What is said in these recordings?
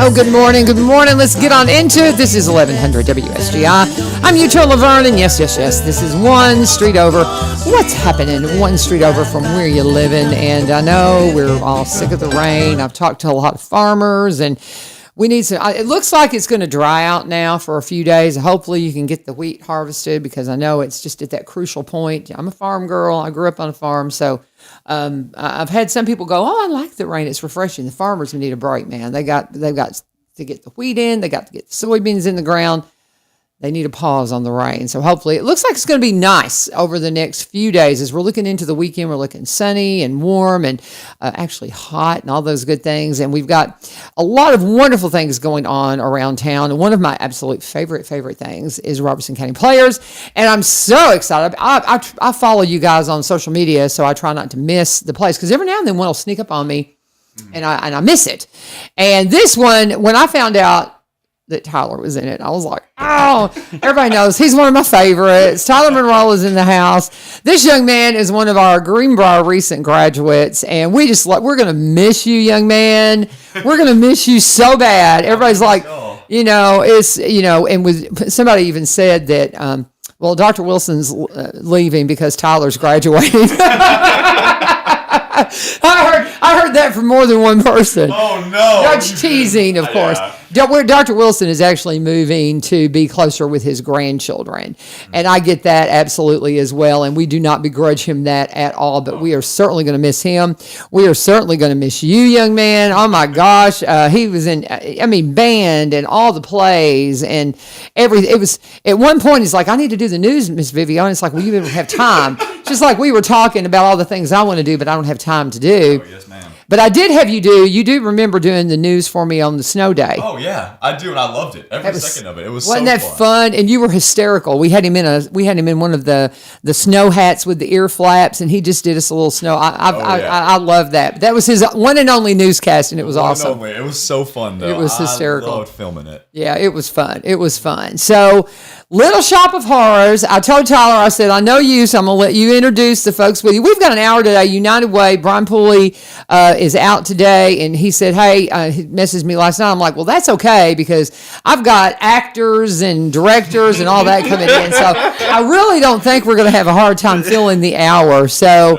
Oh, good morning. Good morning. Let's get on into it. This is 1100 WSGI. I'm Utah LaVern, and yes, this is one street over. What's happening one street over from where you're living? And I know we're all sick of the rain. I've talked to a lot of farmers, and we need some. It looks like it's going to dry out now for a few days. Hopefully, you can get the wheat harvested because I know it's just at that crucial point. I'm a farm girl. I grew up on a farm, so I've had some people go, "Oh, I like the rain. It's refreshing." The farmers need a break, man. They've got to get the wheat in. They got to get the soybeans in the ground. They need a pause on the rain. So hopefully it looks like it's going to be nice over the next few days. As we're looking into the weekend, we're looking sunny and warm and actually hot and all those good things. And we've got a lot of wonderful things going on around town. And one of my absolute favorite things is Robertson County Players. And I'm so excited. I follow you guys on social media, so I try not to miss the plays because every now and then one will sneak up on me and I miss it. And this one, when I found out that Tyler was in it, I was like, oh, everybody knows he's one of my favorites. Tyler Monroe is in the house. This young man is one of our Greenbrier recent graduates, and we're going to miss you, young man. We're going to miss you so bad. Everybody's like, and with somebody even said that, well, Dr. Wilson's leaving because Tyler's graduating. I heard that from more than one person. Oh, no. That's teasing, of course. Dr. Wilson is actually moving to be closer with his grandchildren. And I get that absolutely as well. And we do not begrudge him that at all. But we are certainly going to miss him. We are certainly going to miss you, young man. Oh, my gosh. He was in, band and all the plays and everything. It was, at one point, he's like, I need to do the news, Miss Vivio. And it's like, well, you don't have time. Just like we were talking about all the things I want to do, but I don't have time to do. Oh, yes, ma'am. But I did have you do remember doing the news for me on the snow day. Oh, yeah, I do, and I loved it. Every second of it. It was wasn't so that fun? And you were hysterical. We had him in one of the snow hats with the ear flaps, and he just did us a little snow. I love that. That was his one and only newscast, and it was awesome. It was so fun, though. It was hysterical. I loved filming it. Yeah, it was fun. So, Little Shop of Horrors. I told Tyler, I said, I know you, so I'm going to let you introduce the folks with you. We've got an hour today. United Way, Brian Pooley is out today, and he said, hey, he messaged me last night. I'm like, well, that's okay, because I've got actors and directors and all that coming in. So I really don't think we're going to have a hard time filling the hour. So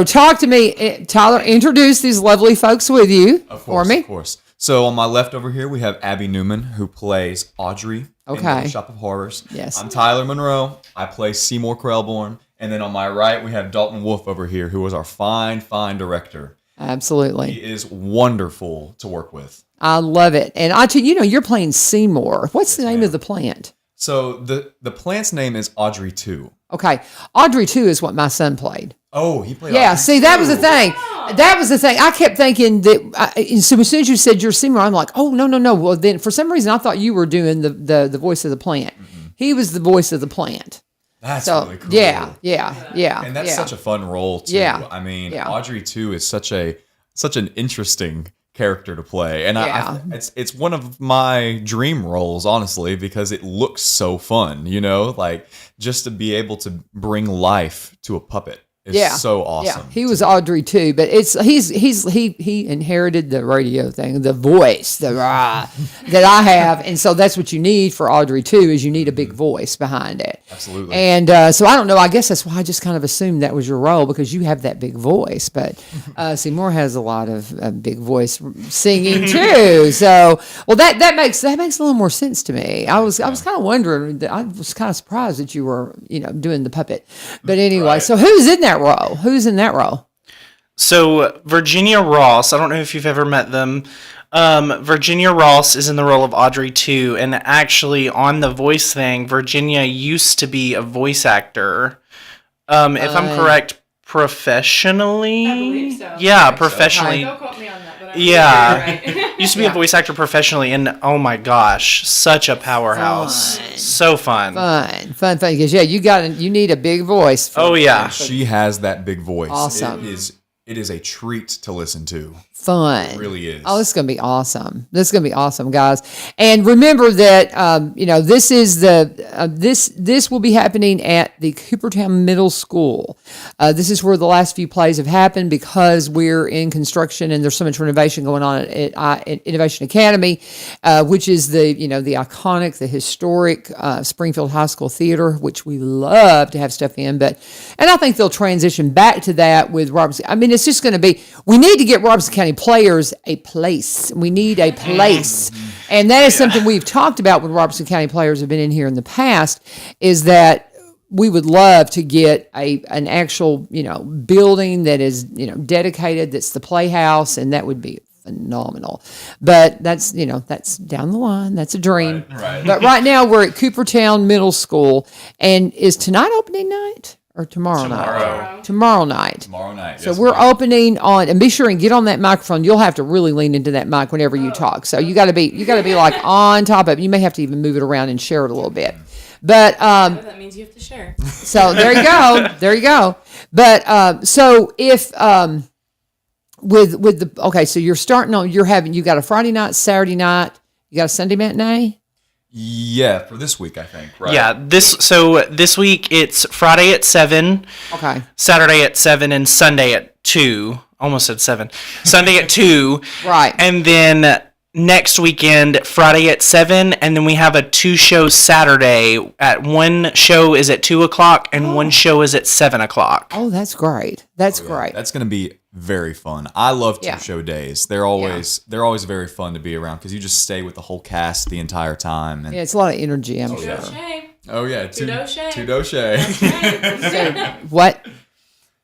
talk to me. Tyler, introduce these lovely folks with you for me. Of course. So on my left over here, we have Abby Newman, who plays Audrey in Little Shop of Horrors. Yes. I'm Tyler Monroe. I play Seymour Krelborn. And then on my right, we have Dalton Wolf over here, who is our fine director. Absolutely. He is wonderful to work with. I love it. And you're playing Seymour. What's the name of the plant? So the plant's name is Audrey 2. Okay. Audrey 2 is what my son played. Oh, he played Yeah, Audrey see, 2. that was the thing. That was the thing. I kept thinking that, so as soon as you said you're Seymour, I'm like, oh, no. Well, then for some reason, I thought you were doing the voice of the plant. Mm-hmm. He was the voice of the plant. That's really cool. Yeah. And that's such a fun role, too. Yeah. I mean, Audrey 2 is such an interesting character to play. And it's one of my dream roles, honestly, because it looks so fun, like just to be able to bring life to a puppet. It's so awesome. Yeah, he was Audrey too, but he inherited the radio thing, the voice, that I have, and so that's what you need for Audrey too. Is you need a big voice behind it. Absolutely. And so I don't know. I guess that's why I just kind of assumed that was your role because you have that big voice. But Seymour has a lot of big voice singing too. So that makes a little more sense to me. I was kind of wondering. I was kind of surprised that you were doing the puppet. But anyway, So who's in that role? Who's in that role? So Virginia Ross, I don't know if you've ever met them. Virginia Ross is in the role of Audrey 2, and actually on the voice thing, Virginia used to be a voice actor. If I'm correct, professionally. I believe so. Yeah, professionally. Don't quote me on that, but right. Used to be a voice actor professionally, and oh my gosh, such a powerhouse. So fun. Fun. Because you need a big voice. Yeah. She has that big voice. Awesome. It is it is a treat to listen to. Fun. It really is. Oh, this is going to be awesome. This is going to be awesome, guys. And remember that, this is this will be happening at the Coopertown Middle School. This is where the last few plays have happened because we're in construction and there's so much renovation going on at Innovation Academy, which is the iconic, the historic Springfield High School Theater, which we love to have stuff in. And I think they'll transition back to that with Robertson. I mean, it's just going to be, we need to get Robertson County players a place. We need a place. And that is something we've talked about when Robertson County players have been in here in the past, is that we would love to get an actual, building that is, dedicated, that's the playhouse, and that would be phenomenal. But that's down the line. That's a dream. Right. But right now we're at Coopertown Middle School. And is tonight opening night? Or tomorrow night? Tomorrow night. Yes, So we're opening on, and be sure and get on that microphone. You'll have to really lean into that mic whenever you talk. So you got to be like on top of it. You may have to even move it around and share it a little bit. But that means you have to share. so there you go. There you go. But so if so you're starting on, you got a Friday night, Saturday night, you got a Sunday matinee. Yeah, for this week, I think. Right. Yeah, this week it's Friday at 7, Okay. Saturday at 7, and Sunday at 2. Almost at 7. Sunday at 2. Right. And then next weekend, Friday at 7, and then we have a 2-show Saturday. One show is at 2 o'clock, and one show is at 7 o'clock. Oh, that's great. That's great. That's going to be very fun. I love Yeah. two-show days. They're always very fun to be around because you just stay with the whole cast the entire time. And, Yeah, it's a lot of energy, I'm sure. Shame. oh yeah, Tudoche. What?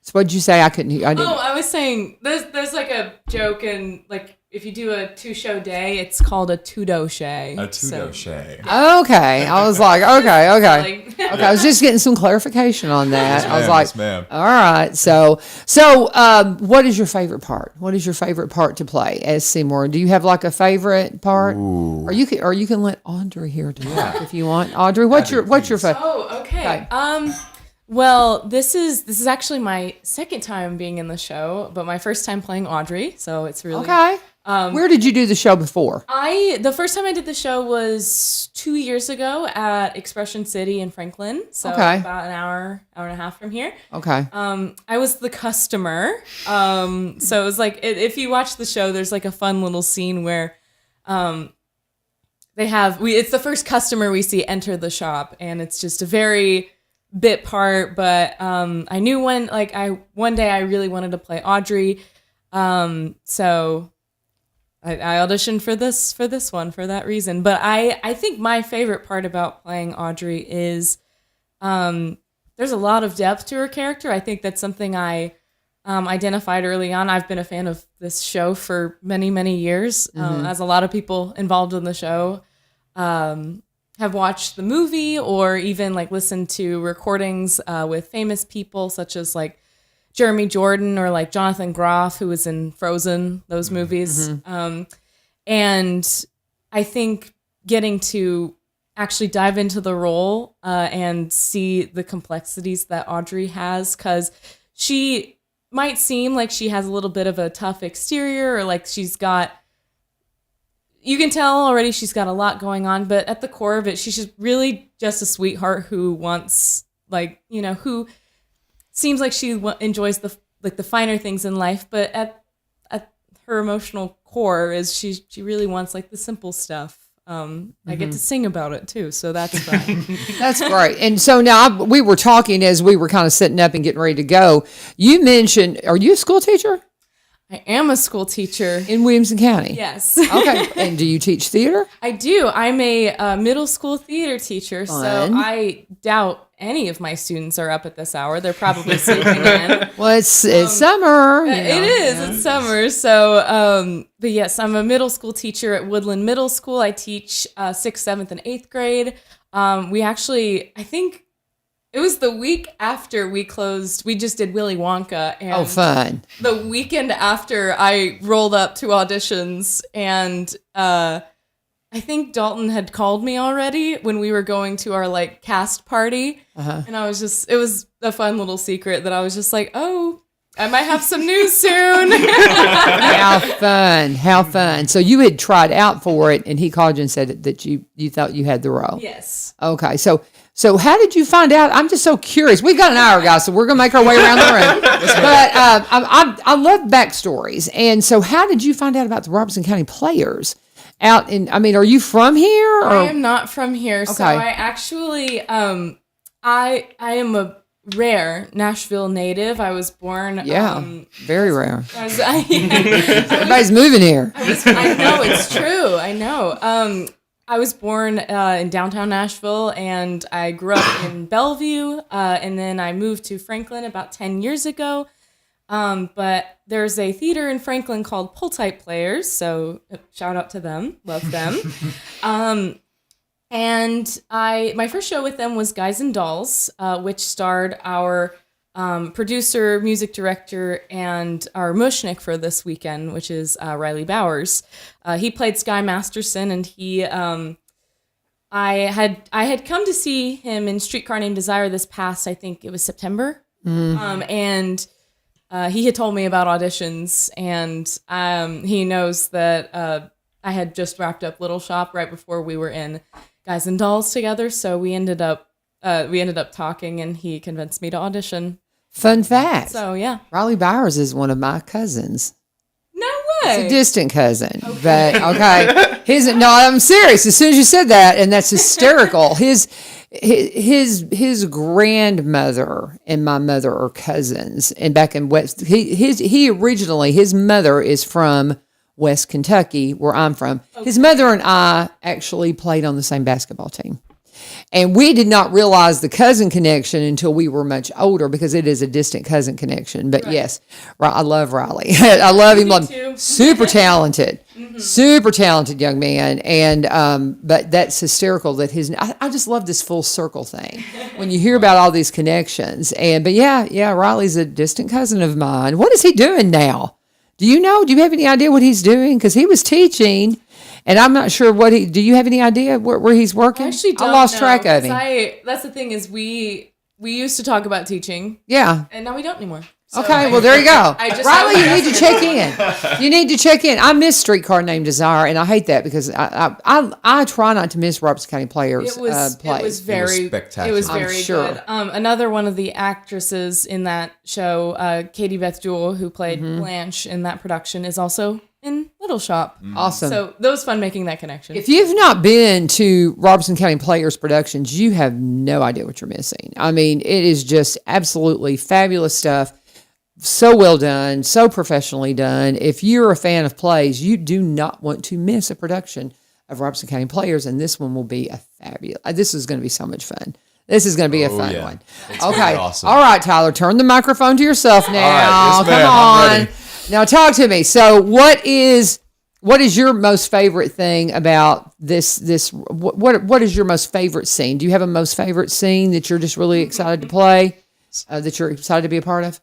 So what'd you say? I couldn't hear. I didn't. Oh, I was saying there's like a joke, and like if you do a 2-show day, it's called a tudoche. a tudoche. Okay. I was like, okay. Like, Okay, I was just getting some clarification on that. I was like, Yes, ma'am. all right. So, what is your favorite part? What is your favorite part to play as Seymour? Do you have like a favorite part? Or you can let Audrey here do it if you want. Audrey, what's your favorite? oh, okay. Okay. Well, this is actually my second time being in the show, but my first time playing Audrey, so it's really Okay. Where did you do the show before? The first time I did the show was 2 years ago at Expression City in Franklin, so Okay. about an hour and a half from here. Okay. I was the customer, so it was like if you watch the show, there's like a fun little scene where it's the first customer we see enter the shop, and it's just a very bit part, but I knew one day I really wanted to play Audrey, so I auditioned for this one for that reason. But I think my favorite part about playing Audrey is there's a lot of depth to her character. I think that's something I identified early on. I've been a fan of this show for many, many years, as a lot of people involved in the show have watched the movie or even like listened to recordings with famous people such as like Jeremy Jordan or like Jonathan Groff, who was in Frozen, those movies. And I think getting to actually dive into the role and see the complexities that Audrey has, because she might seem like she has a little bit of a tough exterior, or like you can tell already she's got a lot going on, but at the core of it, she's just really just a sweetheart who wants, who seems like she enjoys the finer things in life, but at her emotional core is she really wants like the simple stuff. I get to sing about it too, so that's fun. That's great. And so now we were talking as we were kind of setting up and getting ready to go. You mentioned, are you a school teacher? I am a school teacher. In Williamson County? Yes. Okay. And do you teach theater? I do. I'm a middle school theater teacher, Fun. so I doubt any of my students are up at this hour. They're probably sleeping in. Well, it's summer. It is. It's summer. So, but yes, I'm a middle school teacher at Woodland Middle School. I teach 6th, 7th, and 8th grade. We actually, I think it was the week after we closed, we just did Willy Wonka. And fun. the weekend after, I rolled up to auditions, and I think Dalton had called me already when we were going to our like cast party. And I was it was a fun little secret that I was just like, oh, I might have some news soon. How fun. How fun. So you had tried out for it, and he called you and said that you thought you had the role. Yes. Okay. So how did you find out? I'm just so curious. We've got an hour, guys, so we're going to make our way around the room. But I love backstories. And so how did you find out about the Robertson County Players? Are you from here? I am not from here. So Okay. I actually, I am a rare Nashville native. I was born. Very rare. Everybody's moving here. I know, it's true. I know. I was born in downtown Nashville, and I grew up in Bellevue, and then I moved to Franklin about 10 years ago. But there's a theater in Franklin called Pull Type Players, so shout out to them. Love them. And my first show with them was Guys and Dolls, which starred our producer, music director, and our moshnik for this weekend, which is Riley Bowers. He played Sky Masterson, and I had come to see him in Streetcar Named Desire this past, I think it was September, and he had told me about auditions, and he knows that I had just wrapped up Little Shop right before we were in Guys and Dolls together, so we ended up talking, and he convinced me to audition. Fun fact. So yeah, Riley Bowers is one of my cousins. no It's way. a distant cousin, but okay. No, I'm serious. As soon as you said that, and that's hysterical. His grandmother and my mother are cousins, and back in West, he originally, his mother is from West Kentucky, where I'm from. Okay. His mother and I actually played on the same basketball team. And we did not realize the cousin connection until we were much older, because it is a distant cousin connection. But yes, I love Riley. I love him. Love him. Super talented, super talented young man. And but that's hysterical that I just love this full circle thing when you hear about all these connections. But Riley's a distant cousin of mine. What is he doing now? Do you know? Do you have any idea what he's doing? Because he was teaching. And I'm not sure do you have any idea where he's working? I actually don't I lost know, track of him. That's the thing is we used to talk about teaching. Yeah. And now we don't anymore. So okay, well, there you go. Riley, you need to check in. You need to check in. I miss Streetcar Named Desire, and I hate that because I try not to miss Robertson County Players plays. It was very spectacular. It was very sure. good. Another one of the actresses in that show, Katie Beth Jewell, who played Blanche in that production, is also in Little Shop. Awesome. So that was fun making that connection. If you've not been to Robertson County Players Productions, you have no idea what you're missing. I mean, it is just absolutely fabulous stuff. So well done, so professionally done. If you're a fan of plays, you do not want to miss a production of Robertson County Players, and this one will be a fabulous. This is going to be so much fun. This is going to be a fun one. It's okay. Awesome. All right, Tyler, turn the microphone to yourself now. All right. Yes, ma'am. Come I'm on. ready. Now talk to me. So what is your most favorite thing about this what is your most favorite scene? Do you have a most favorite scene that you're just really excited to play? That you're excited to be a part of?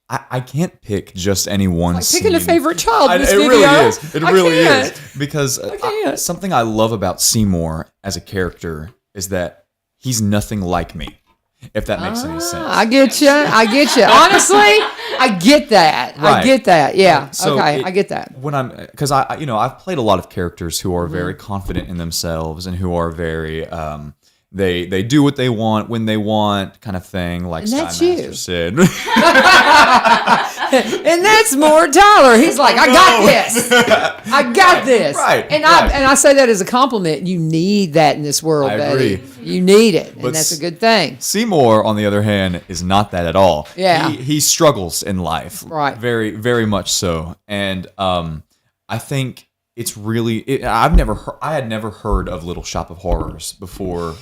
I can't pick just any one scene. Picking a favorite child. It Video. really is. It really can't. is. Because something I love about Seymour as a character is that he's nothing like me. If that makes any sense. I get you. Honestly, I get that. Right. I get that. Yeah. So I get that. When because I've played a lot of characters who are very confident in themselves and who are very they do what they want when they want, kind of thing, like Sky Master said. And that's more Tyler. He's like, I got this. I got this. Right. And I say that as a compliment. You need that in this world, I buddy. agree. You need it, But and that's a good thing. Seymour, on the other hand, is not that at all. Yeah. He struggles in life. Right. Very, very much so. And I think it's really I had never heard of Little Shop of Horrors before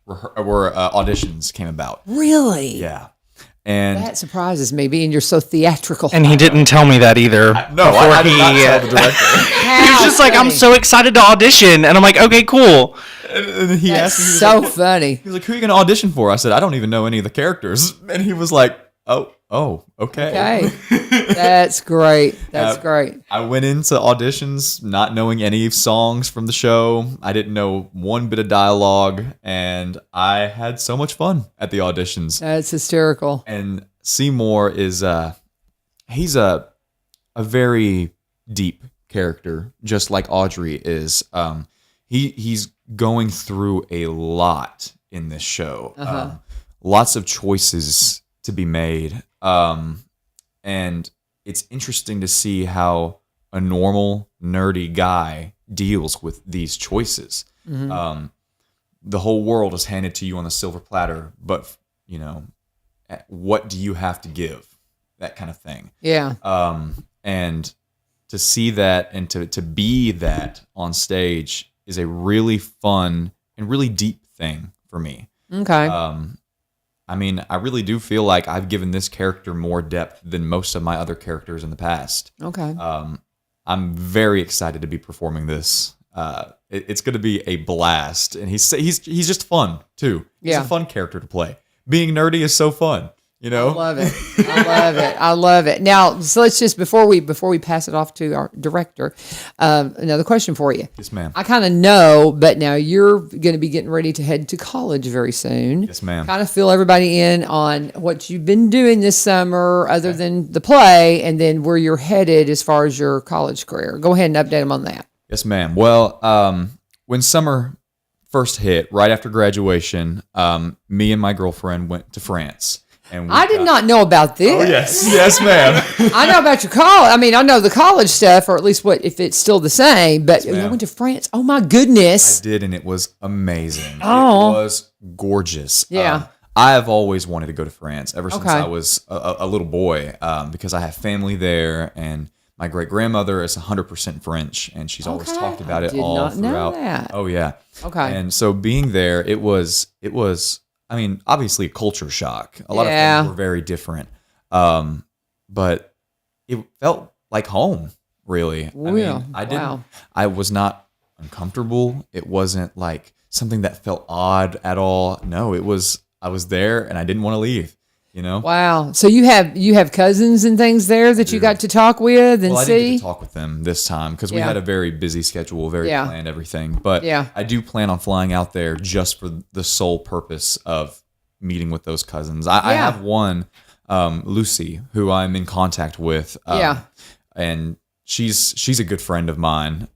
where auditions came about. Really? Yeah. And That surprises me, being you're so theatrical. And he didn't tell me that either. I did not tell the director. He was just like, I'm so excited to audition. And I'm like, okay, cool. And he asked me, he was so like, funny. He was like, who are you going to audition for? I said, I don't even know any of the characters. And he was like, oh, okay. That's great. That's great. I went into auditions not knowing any songs from the show. I didn't know one bit of dialogue, and I had so much fun at the auditions. That's hysterical. And Seymour is he's a very deep character, just like Audrey is. He's going through a lot in this show. Lots of choices to be made. And it's interesting to see how a normal, nerdy guy deals with these choices. The whole world is handed to you on the silver platter, but, what do you have to give? That kind of thing. Yeah. And to see that and to be that on stage is a really fun and really deep thing for me. Okay. I really do feel like I've given this character more depth than most of my other characters in the past. Okay. I'm very excited to be performing this. It's going to be a blast, and he's just fun too. He's a fun character to play. Being nerdy is so fun. I love it. I love it. Now, so let's just before we pass it off to our director, another question for you. Yes, ma'am. I kind of know, but now you're going to be getting ready to head to college very soon. Yes, ma'am. Kind of fill everybody in on what you've been doing this summer, other than the play, and then where you're headed as far as your college career. Go ahead and update them on that. Yes, ma'am. Well, when summer first hit, right after graduation, me and my girlfriend went to France. And I did not know about this. Oh, yes, ma'am. I know about your college. I know the college stuff, or at least if it's still the same. But you went to France. Oh my goodness! I did, and it was amazing. Oh. It was gorgeous. Yeah. I have always wanted to go to France ever since I was a little boy, because I have family there, and my great grandmother is 100% French, and she's always talked about it all not throughout. Know that. Oh yeah. Okay. And so being there, it was. Obviously a culture shock. A lot of things were very different. But it felt like home, really. I was not uncomfortable. It wasn't like something that felt odd at all. No, I was there and I didn't want to leave. Wow. So you have cousins and things there that you got to talk with and I see? didn't get to talk with them this time because we had a very busy schedule, very planned everything. But I do plan on flying out there just for the sole purpose of meeting with those cousins. I have one, Lucy, who I'm in contact with. And she's a good friend of mine.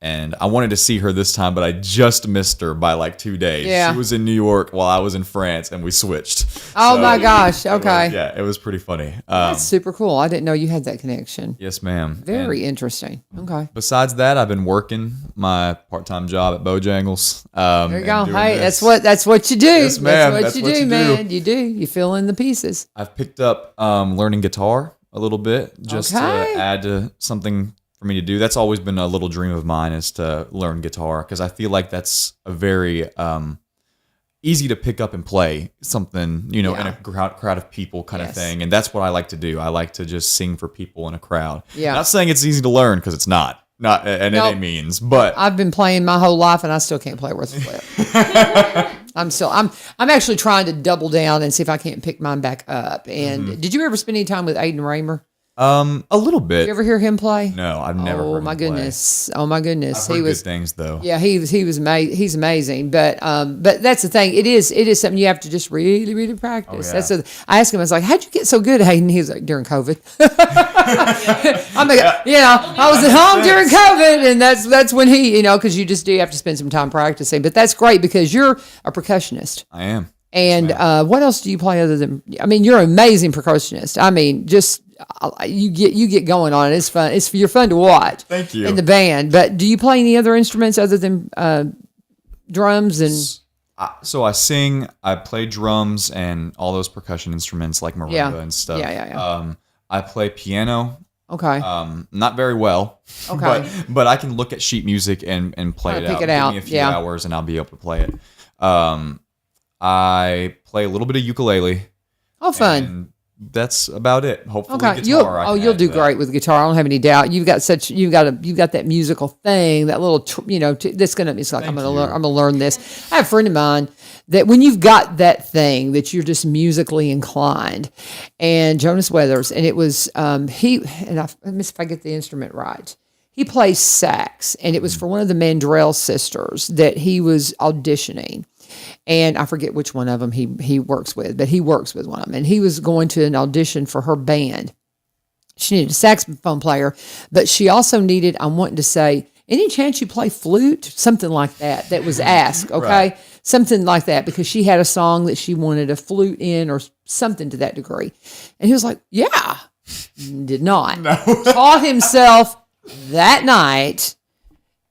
And I wanted to see her this time, but I just missed her by like 2 days. Yeah. She was in New York while I was in France, and we switched. Oh, my gosh. Okay. It was pretty funny. That's super cool. I didn't know you had that connection. Yes, ma'am. Very interesting. Okay. Besides that, I've been working my part-time job at Bojangles. There you go. Hey, that's what you do. Yes, ma'am. That's what you do, man. You do. You fill in the pieces. I've picked up learning guitar a little bit just to add to something for me to do. That's always been a little dream of mine, is to learn guitar, because I feel like that's a very easy to pick up and play something, in a crowd of people kind of thing. And that's what I like to do. I like to just sing for people in a crowd. Yeah. Not saying it's easy to learn, because it's not any means, but I've been playing my whole life and I still can't play worth a flip. I'm actually trying to double down and see if I can't pick mine back up. And did you ever spend any time with Aiden Raymer? A little bit. You ever hear him play? No, I've never heard him play. Oh my goodness. I've heard good things though. Yeah, he's amazing. But that's the thing. It is something you have to just really, really practice. Oh, yeah. I asked him, I was like, how'd you get so good, Hayden? He was like, during COVID. I'm like, I was at home during COVID, and that's when he, because you just do have to spend some time practicing. But that's great because you're a percussionist. I am. And what else do you play other than? You're an amazing percussionist. Just you get going on it. It's fun. You're fun to watch. Thank you. In the band, but do you play any other instruments other than drums and? So I sing. I play drums and all those percussion instruments like marimba and stuff. Yeah. I play piano. Okay. Not very well. Okay. But I can look at sheet music and play it out. Pick it out. Give me a few hours and I'll be able to play it. I play a little bit of ukulele. Oh, fun. And that's about it. Hopefully, okay. Guitar. You'll do great with guitar. I don't have any doubt. You've got that musical thing, that little, that's gonna. It's like I'm gonna learn this. I have a friend of mine that when you've got that thing that you're just musically inclined, and Jonas Weathers, and it was he, and I miss if I get the instrument right. He plays sax, and it was for one of the Mandrell sisters that he was auditioning. And I forget which one of them he works with, but he works with one of them. And he was going to an audition for her band. She needed a saxophone player, but she also needed, I'm wanting to say, any chance you play flute? Something like that. That was asked, okay? Right. Something like that, because she had a song that she wanted a flute in or something to that degree. And he was like, yeah. Did not. No. Taught himself that night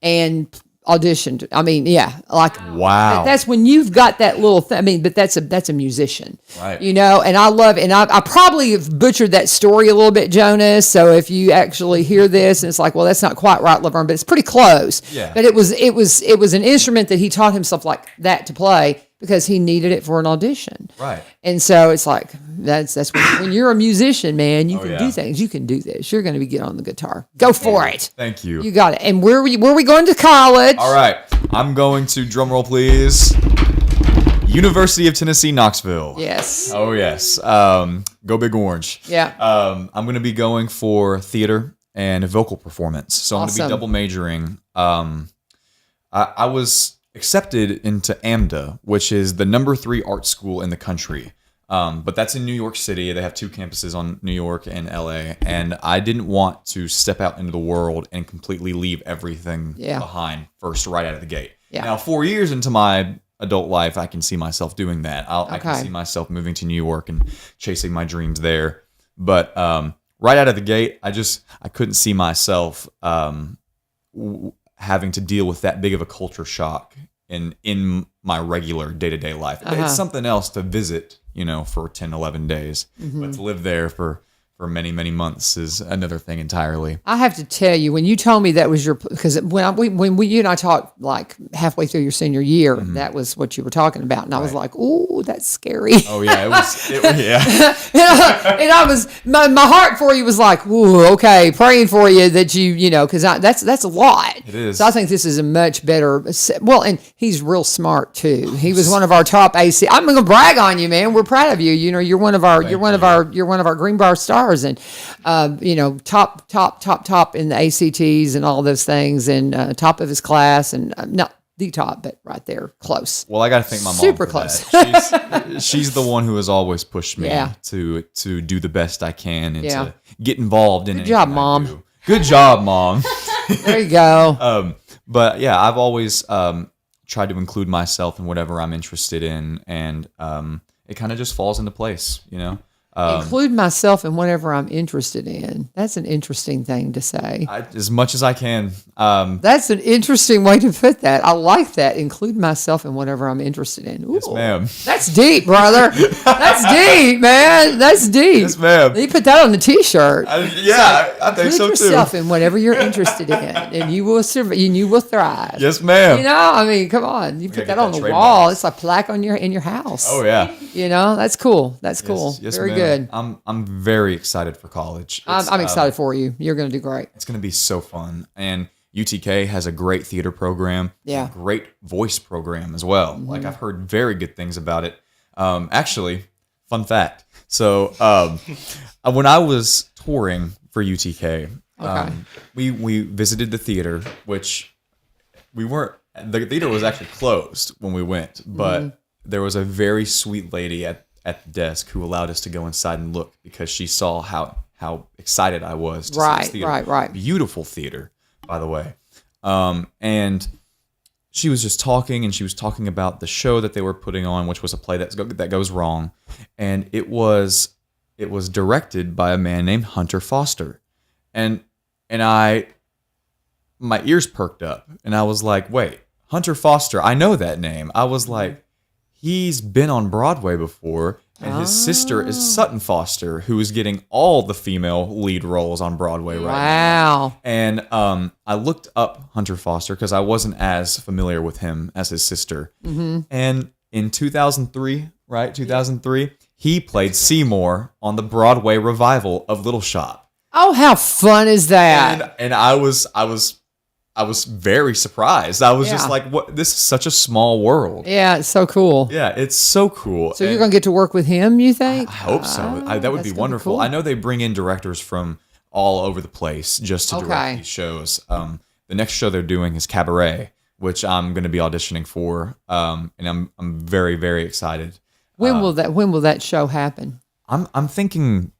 and auditioned. I mean, yeah, like Wow. That's when you've got that little thing. I mean, but that's a musician, Right. You know. And I love it. And I probably have butchered that story a little bit, Jonas. So if you actually hear this and it's like, well, that's not quite right, LaVern, but it's pretty close. Yeah. But it was an instrument that he taught himself like that to play because he needed it for an audition. Right. And so it's like that's when you're a musician, man, you can yeah. do things. You can do this. You're going to be good on the guitar. Go for it. Thank you. You got it. And where were we going to college? All right. I'm going to, drum roll please, University of Tennessee, Knoxville. Yes. Oh, yes. Go Big Orange. Yeah. I'm going to be going for theater and vocal performance. So I'm going to be Awesome. double majoring. I was accepted into AMDA, which is the number 3 art school in the country. But that's in New York City. They have 2 campuses on New York and LA. And I didn't want to step out into the world and completely leave everything behind first, right out of the gate. Yeah. Now, 4 years into my adult life, I can see myself doing that. I can Okay. see myself moving to New York and chasing my dreams there. But right out of the gate, I couldn't see myself having to deal with that big of a culture shock in my regular day-to-day life. It's something else to visit, for 10, 11 days. But to live there for many, many months is another thing entirely. I have to tell you, when you told me that was because when you and I talked like halfway through your senior year, that was what you were talking about, and I was like, "Ooh, that's scary." Oh yeah, yeah. and I was my heart for you was like, "Ooh, okay," praying for you that because that's a lot. It is. So I think this is a much better. Well, and he's real smart too. He was one of our top AC. I'm gonna brag on you, man. We're proud of you. You're one of our Green Bar stars. And top in the ACTs and all those things, and top of his class, and not the top, but right there, close. Well, I got to thank my mom. Super for close. That. She's the one who has always pushed me Yeah. to do the best I can and Yeah. to get involved in it. Good job, Mom. Good job, Mom. There you go. But yeah, I've always tried to include myself in whatever I'm interested in, and it kind of just falls into place, Include myself in whatever I'm interested in. That's an interesting thing to say. As much as I can. That's an interesting way to put that. I like that. Include myself in whatever I'm interested in. Ooh, Yes, ma'am. That's deep, brother. That's deep, man. That's deep. Yes, ma'am. You put that on the T-shirt. I think Put so yourself too. in whatever you're interested in, and you will survive. And you will thrive. Yes, ma'am. I mean, come on. You put get that on that the trademark. wall. It's a plaque in your house. Oh yeah. That's cool. That's cool. Yes, Very ma'am. good. I'm very excited for college. I'm excited for you. You're going to do great. It's going to be so fun. And UTK has a great theater program. Yeah. A great voice program as well. Like I've heard very good things about it. Actually, fun fact. So when I was touring for UTK, we visited the theater, which the theater was actually closed when we went, but there was a very sweet lady at the desk who allowed us to go inside and look because she saw how excited I was to see this theater. Right. Beautiful theater, by the way. And she was just talking, and she was talking about the show that they were putting on, which was a play that goes wrong, and it was directed by a man named Hunter Foster, and my ears perked up, and I was like, wait, Hunter Foster, I know that name. I was like, he's been on Broadway before, and his sister is Sutton Foster, who is getting all the female lead roles on Broadway right now. Wow. And I looked up Hunter Foster because I wasn't as familiar with him as his sister. And in 2003, he played Seymour on the Broadway revival of Little Shop. Oh, how fun is that? And I was very surprised. I was just Yeah. like, "What? This is such a small world." Yeah, it's so cool. Yeah, it's so cool. So you're going to get to work with him, you think? I hope so. That would that's be gonna wonderful. cool. I know they bring in directors from all over the place just to Okay. direct these shows. The next show they're doing is Cabaret, which I'm going to be auditioning for, and I'm very, very excited. When will that show happen? I'm thinking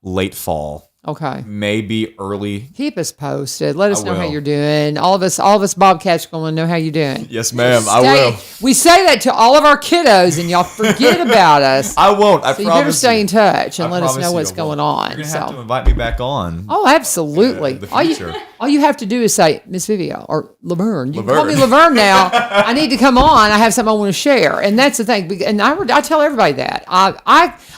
late fall. Okay. maybe early. Keep us posted. Let us I know how will. you're doing. All of us Bobcats are going to know how you're doing. Yes, ma'am. I will. We say that to all of our kiddos, and y'all forget about us. I won't. I So promise. you better stay in touch and I let us promise know you what's I won't. going on. You're gonna So. have to invite me back on. Oh, absolutely. The All future. all you have to do is say, Miss Vivio or LaVern. You can call me LaVern. LaVern now. I need to come on. I have something I want to share. And that's the thing. And I tell everybody that.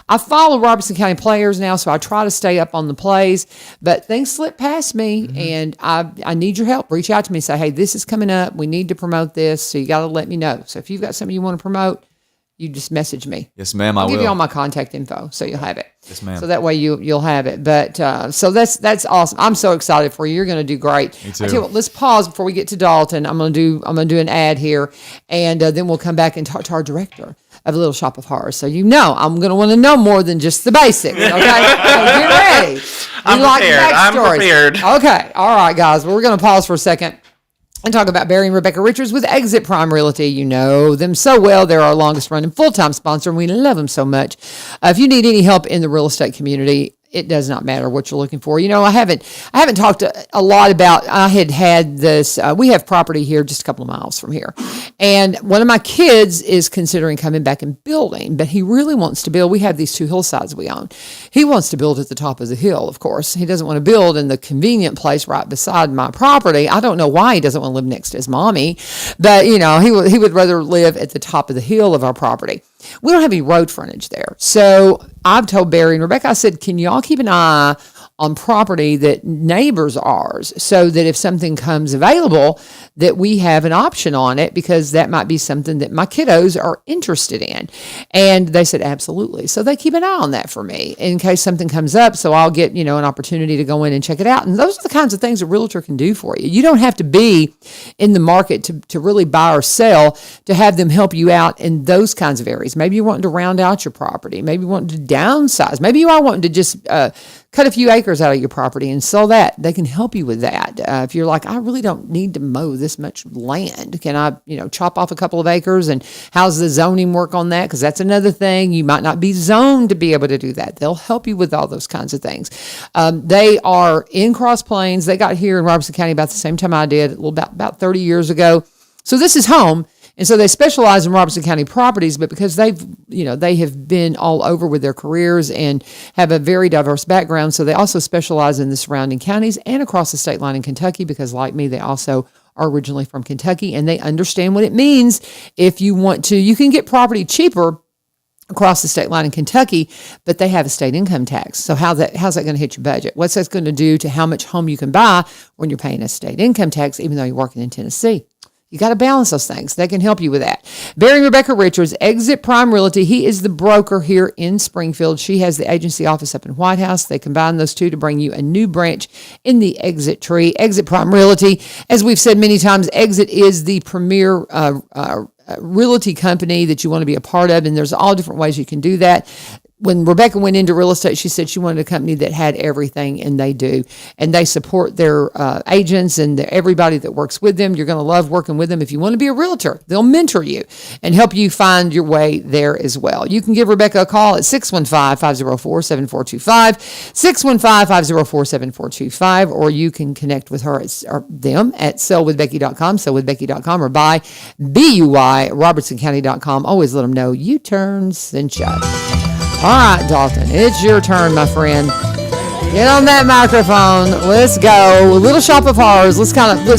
I follow Robertson County players now, so I try to stay up on the plays. But things slip past me, and I need your help. Reach out to me. Say, hey, this is coming up. We need to promote this, so you got to let me know. So if you've got something you want to promote, you just message me. Yes, ma'am. I'll I will. give you all my contact info, so you'll have it. Yes, ma'am. So that way you'll have it. But so that's awesome. I'm so excited for you. You're going to do great. Me too. I tell you what, let's pause before we get to Dalton. I'm going to do an ad here, and then we'll come back and talk to our director of Little Shop of Horrors. So I'm going to want to know more than just the basics. Okay, so get ready. I'm prepared. Okay, all right, guys. Well, we're going to pause for a second and talk about Barry and Rebecca Richards with Exit Prime Realty. You know them so well. They're our longest running full-time sponsor, and we love them so much. If you need any help in the real estate community, it does not matter what you're looking for. You know, I haven't talked a lot about, I had this, we have property here just a couple of miles from here. And one of my kids is considering coming back and building, but he really wants to build. We have these 2 hillsides we own. He wants to build at the top of the hill, of course. He doesn't want to build in the convenient place right beside my property. I don't know why he doesn't want to live next to his mommy, but you know, he would rather live at the top of the hill of our property. We don't have any road frontage there. So I've told Barry and Rebecca, I said, can y'all keep an eye on property that neighbors ours, so that if something comes available, that we have an option on it, because that might be something that my kiddos are interested in. And they said, absolutely. So they keep an eye on that for me in case something comes up. So I'll get, an opportunity to go in and check it out. And those are the kinds of things a realtor can do for you. You don't have to be in the market to really buy or sell to have them help you out in those kinds of areas. Maybe you're wanting to round out your property. Maybe you want to downsize. Maybe you are wanting to just cut a few acres out of your property and sell that. They can help you with that. If you're like, I really don't need to mow this much land. Can I, chop off a couple of acres, and how's the zoning work on that? Because that's another thing. You might not be zoned to be able to do that. They'll help you with all those kinds of things. They are in Cross Plains. They got here in Robertson County about the same time I did, about 30 years ago. So this is home. And so they specialize in Robertson County properties, but because they have been all over with their careers and have a very diverse background, so they also specialize in the surrounding counties and across the state line in Kentucky, because like me, they also are originally from Kentucky, and they understand what it means. If you want to, you can get property cheaper across the state line in Kentucky, but they have a state income tax. So how's that going to hit your budget? What's that going to do to how much home you can buy when you're paying a state income tax, even though you're working in Tennessee? You got to balance those things. They can help you with that. Barry and Rebecca Richards, Exit Prime Realty. He is the broker here in Springfield. She has the agency office up in White House. They combine those two to bring you a new branch in the Exit tree. Exit Prime Realty. As we've said many times, Exit is the premier realty company that you want to be a part of, and there's all different ways you can do that. When Rebecca went into real estate, she said she wanted a company that had everything, and they do. And they support their agents and everybody that works with them. You're going to love working with them. If you want to be a realtor, they'll mentor you and help you find your way there as well. You can give Rebecca a call at 615-504-7425, 615-504-7425, or you can connect with her or them at sellwithbecky.com, sellwithbecky.com, or buy BUY, robertsoncounty.com. Always let them know U-Turn sent you. All right, Dalton, it's your turn, my friend. Get on that microphone. Let's go. Little Shop of Horrors. Let's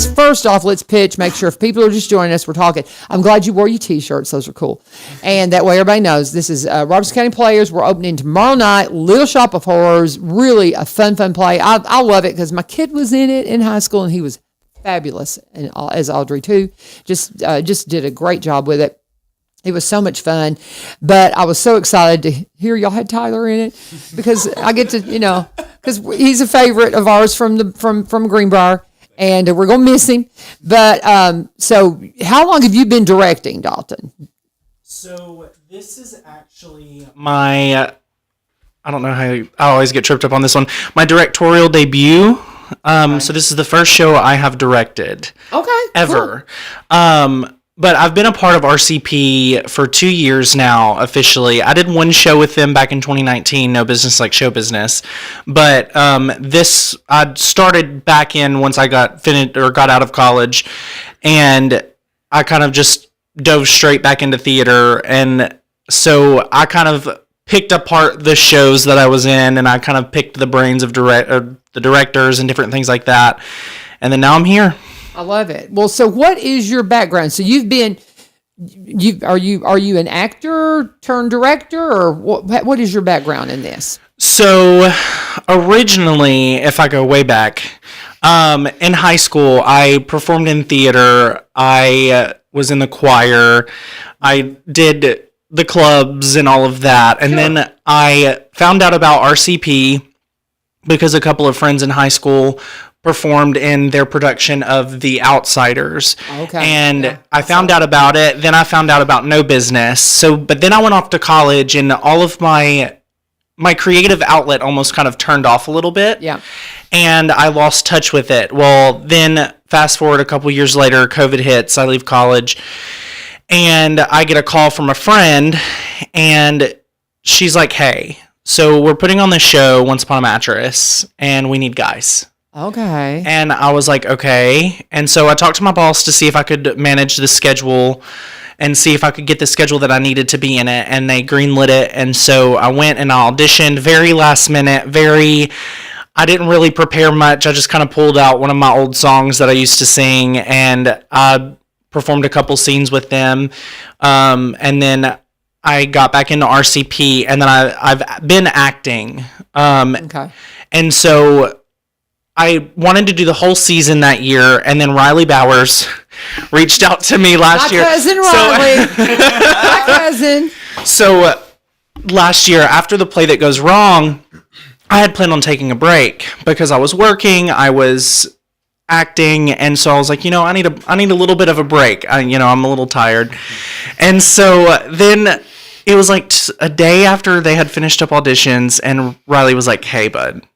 first off, let's pitch. Make sure if people are just joining us, we're talking. I'm glad you wore your T-shirts. Those are cool. And that way everybody knows this is Robertson County Players. We're opening tomorrow night. Little Shop of Horrors. Really a fun play. I love it because my kid was in it in high school, and he was fabulous, and as Audrey too. Just did a great job with it. It was so much fun, but I was so excited to hear y'all had Tyler in it, because I get to, because he's a favorite of ours from Greenbrier, and we're going to miss him. But so how long have you been directing, Dalton? So this is actually my, I don't know how, I always get tripped up on this one, my directorial debut. So this is the first show I have directed. Okay. Ever. Cool. but I've been a part of RCP for 2 years now, officially. I did one show with them back in 2019, No Business Like Show Business. But this, I started back in once I got out of college, and I kind of just dove straight back into theater. And so I kind of picked apart the shows that I was in, and I kind of picked the brains of the directors and different things like that. And then now I'm here. I love it. Well, so what is your background? So are you an actor turned director, or what is your background in this? So originally, if I go way back, in high school, I performed in theater. I was in the choir. I did the clubs and all of that. And then I found out about RCP because a couple of friends in high school performed in their production of The Outsiders. Okay. And I found out about it. Then I found out about No Business. But then I went off to college, and all of my creative outlet almost kind of turned off a little bit. Yeah. And I lost touch with it. Well, then fast forward a couple years later, COVID hits, I leave college, and I get a call from a friend, and she's like, hey, so we're putting on this show, Once Upon a Mattress, and we need guys. Okay. And I was like, okay. And so I talked to my boss to see if I could manage the schedule and see if I could get the schedule that I needed to be in it. And they greenlit it. And so I went and I auditioned very last minute, I didn't really prepare much. I just kind of pulled out one of my old songs that I used to sing, and I performed a couple scenes with them. And then I got back into RCP, and then I've been acting. Okay. And so I wanted to do the whole season that year, and then Riley Bowers reached out to me last year. My cousin Riley. My cousin. So last year, after the play that goes wrong, I had planned on taking a break because I was working, I was acting, and so I was like, I need a little bit of a break. I'm a little tired. And so then it was like a day after they had finished up auditions, and Riley was like, hey, bud,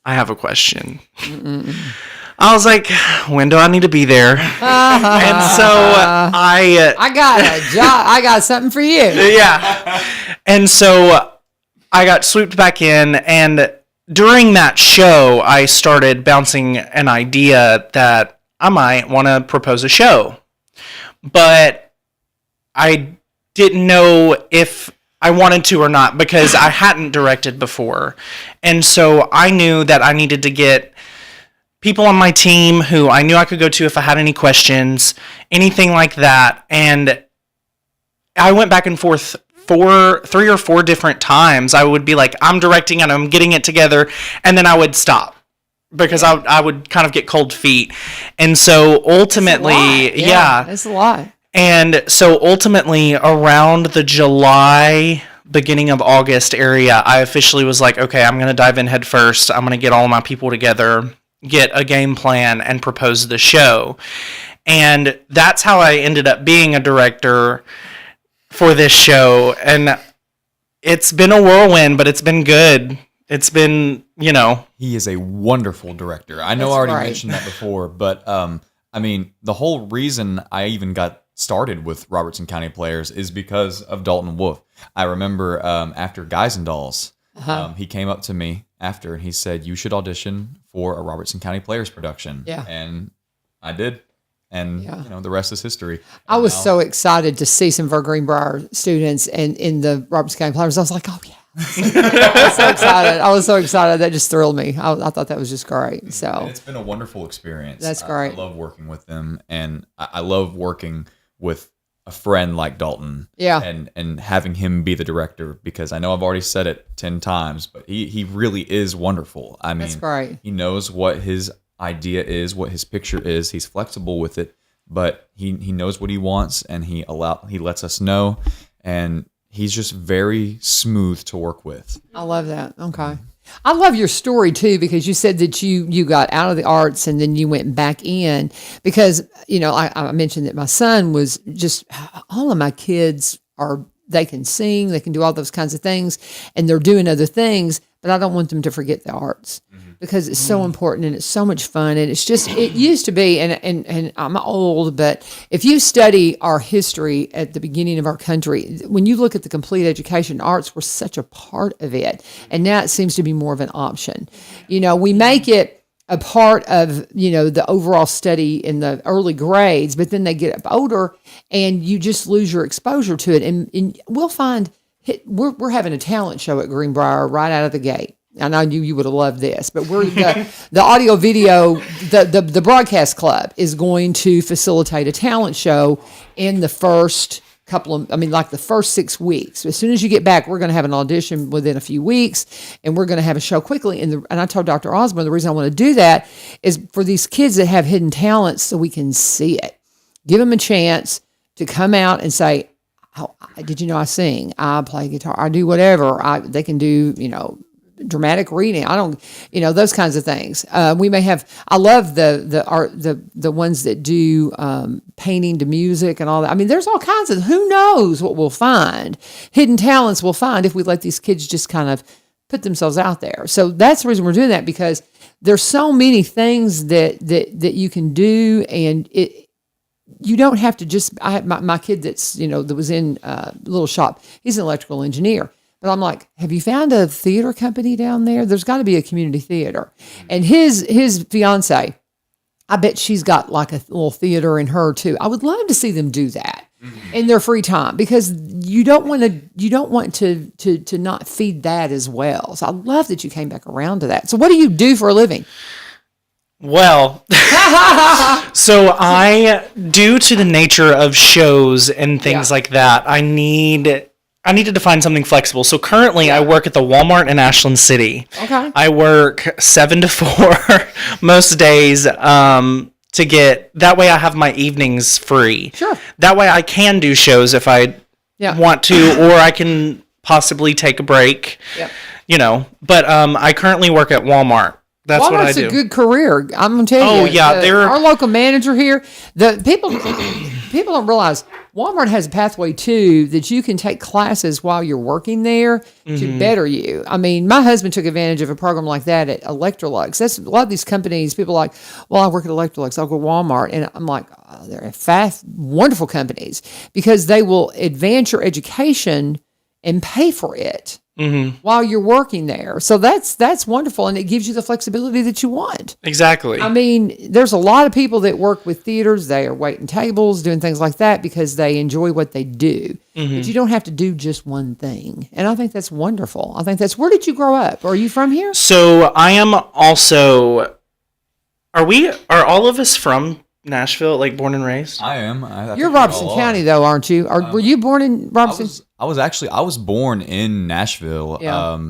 I have a question. I was like, when do I need to be there? And so I got a job. I got something for you. Yeah. And so I got swooped back in, and during that show, I started bouncing an idea that I might want to propose a show. But I didn't know if I wanted to or not because I hadn't directed before. And so I knew that I needed to get people on my team who I knew I could go to if I had any questions, anything like that. And I went back and forth 3 or 4 different times. I would be like, I'm directing and I'm getting it together, and then I would stop because I would kind of get cold feet. And so ultimately, yeah, it's a lot. And so ultimately around the July, beginning of August area, I officially was like, okay, I'm going to dive in head first. I'm going to get all of my people together, get a game plan, and propose the show. And that's how I ended up being a director for this show. And it's been a whirlwind, but it's been good. It's been, He is a wonderful director. I know I already mentioned that before, but the whole reason I even got started with Robertson County Players is because of Dalton Wolf. I remember after Guys and Dolls, he came up to me after and he said, you should audition for a Robertson County Players production. Yeah. And I did. And, the rest is history. I was so excited to see some of our Greenbrier students and in the Robertson County Players. I was like, oh, yeah. I was so excited. That just thrilled me. I thought that was just great. So and it's been a wonderful experience. That's great. I love working with them, and I love working with a friend like Dalton. Yeah. And having him be the director, because I know I've already said it 10 times, but he really is wonderful. I mean, that's great. He knows what his idea is, what his picture is. He's flexible with it, but he knows what he wants, and he lets us know, and he's just very smooth to work with. I love that. Okay. I love your story too, because you said that you got out of the arts and then you went back in because, I mentioned that my son was just, all of my kids they can sing, they can do all those kinds of things, and they're doing other things, but I don't want them to forget the arts. Mm-hmm. because it's so important and it's so much fun. And it's just, it used to be, and I'm old, but if you study our history at the beginning of our country, when you look at the complete education, arts were such a part of it. And now it seems to be more of an option. We make it a part of, the overall study in the early grades, but then they get up older and you just lose your exposure to it. And we'll find we're having a talent show at Greenbrier right out of the gate. And I knew you would have loved this, but we're the audio video, the broadcast club is going to facilitate a talent show in the first the first 6 weeks. As soon as you get back, we're going to have an audition within a few weeks, and we're going to have a show quickly. And I told Dr. Osborne the reason I want to do that is for these kids that have hidden talents, so we can see it. Give them a chance to come out and say, "Oh, did you know I sing? I play guitar. I do whatever." They can do, dramatic reading. I don't, those kinds of things. We may have. I love the ones that do painting to music and all that. I mean, there's all kinds of. Who knows what we'll find? Hidden talents we'll find if we let these kids just kind of put themselves out there. So that's the reason we're doing that, because there's so many things that you can do, and you don't have to just. I had my kid that's that was in a little shop. He's an electrical engineer. But I'm like, have you found a theater company down there? There's got to be a community theater. And his fiance, I bet she's got like a little theater in her too. I would love to see them do that in their free time, because you don't want to not feed that as well. So I love that you came back around to that. So what do you do for a living? Well, so due to the nature of shows and things like that, I needed to find something flexible. So currently I work at the Walmart in Ashland City. Okay. I work 7 to 4 most days that way I have my evenings free. Sure. That way I can do shows if I want to, or I can possibly take a break. Yep. But I currently work at Walmart. That's what I do. Walmart's a good career. I'm going to tell you. Oh, yeah. Our local manager here, the people don't realize Walmart has a pathway too, that you can take classes while you're working there to better you. I mean, my husband took advantage of a program like that at Electrolux. That's a lot of these companies, people are like, well, I work at Electrolux, I'll go to Walmart. And I'm like, oh, they're fast, wonderful companies, because they will advance your education and pay for it. While you're working there. So that's wonderful, and it gives you the flexibility that you want. Exactly. I mean, there's a lot of people that work with theaters. They are waiting tables, doing things like that because they enjoy what they do. But you don't have to do just one thing. And I think that's wonderful. I think where did you grow up? Are you from here? So I am also, are all of us from Nashville, like born and raised? I am. You're Robertson County though, aren't you? Were you born in Robertson? I was born in Nashville,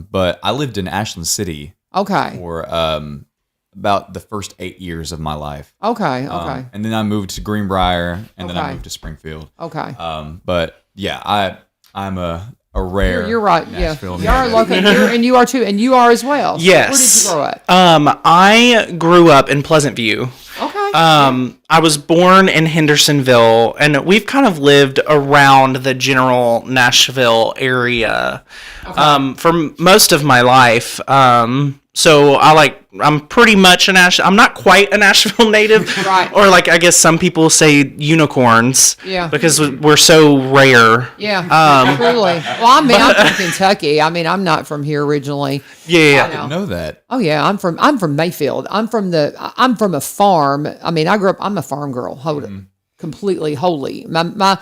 but I lived in Ashland City. Okay. For about the first 8 years of my life. Okay. And then I moved to Greenbrier, and then I moved to Springfield. Okay. But yeah, I'm a rare. You're right. Nashville you are local, and you are too, and you are as well. So yes. Where did you grow up? I grew up in Pleasant View. Okay. I was born in Hendersonville, and we've kind of lived around the general Nashville area for most of my life. So I'm pretty much I'm not quite a Nashville native, right? Or like I guess some people say unicorns, because we're so rare. Yeah, truly. Well, I'm from Kentucky. I mean, I'm not from here originally. Yeah, I didn't know that. Oh yeah, I'm from Mayfield. I'm from a farm. I mean, I'm a farm girl. Completely wholly. My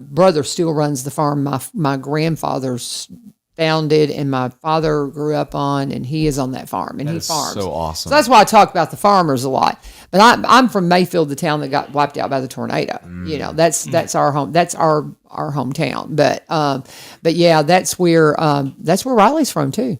brother still runs the farm. My grandfather's founded, and my father grew up on, and he is on that farm, and he farms. So awesome. So that's why I talk about the farmers a lot. But I'm from Mayfield, the town that got wiped out by the tornado. That's our home. That's our hometown. But yeah, that's where Riley's from too.